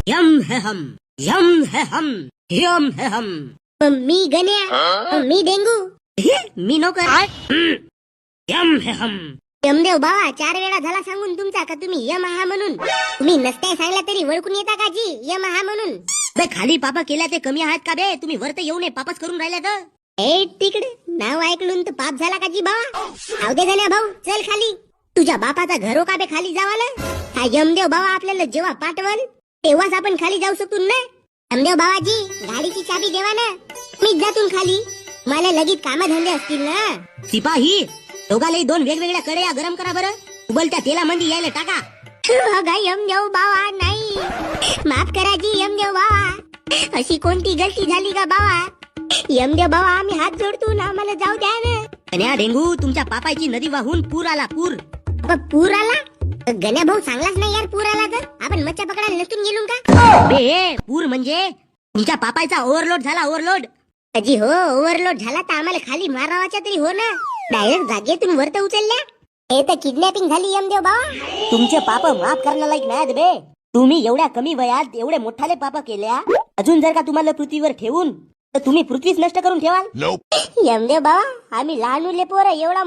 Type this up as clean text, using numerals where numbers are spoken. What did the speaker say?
M है हम, M है हम, M है हम. मी गण्या, मी डेंगू. मी नोकर. यम है हम. यमदेव बाबा 4 वेळा झाला सांगून तुमचा का तुम्ही यम आहा म्हणून. तुम्ही नसताय सांगला तरी ओळखून येता का जी यम आहा म्हणून. बे खाली पापा केल्या ते कमी आहात का बे? तुम्ही वरत येऊ नये पापच करून राहिल्या तर. ए तिकडे नाव ऐकलून तर पाप झाला का जी बाबा. जाऊ दे गण्या भाऊ, चल खाली. तुझ्या बापाचा घरो का बे खाली जावाला. हा यमदेव बाबा आपल्याला जेव्हा पाठवल तेव्हाच आपण खाली जाऊ शकतो ना. यमदेव बाबाजी गाडीची चाबी देवा ना. मीच जातून खाली. मला लगेच कामधंदे असतील ना. सिपाही दोघालाही 2 वेगवेगळ्या कढया गरम करा बरं. उबलत्या तेलामध्ये यायला टाका. अगं यमदेव बाबा नाही. माफ करा जी यमदेव बाबा. अशी कोणती गलती झाली का बाबा. यमदेव बाबा आम्ही हात जोडतो ना, आम्हाला जाऊ द्या ना. गण्या डेंगू तुमच्या पापाची नदी वाहून पूर आला पूर. पूर आला. गण्या भाऊ सांगलाच नाही यार पूर आला तर. आपण मच्छा पकडायला नसून गेलो का. बे पूर म्हणजे तुमच्या पापाचा ओव्हरलोड झाला ओव्हरलोड. अजी हो ओव्हरलोड झाला तर आम्हाला खाली मारावाच्या तरी हो ना. डायरेक्ट जागेतून वरत उचलल्या. हे तर किडनॅपिंग झाली यमदेव बाबा. तुमचे पाप माफ करण्याला लायक नाहीत बे. तुम्ही एवढ्या कमी वयात एवढे मोठाले पाप केल्या. अजून जर का तुम्हाला पृथ्वीवर ठेवून तर तुम्ही पृथ्वीच नष्ट करून ठेवाल. यमदेव बाबा आम्ही लहान पोरं एवढा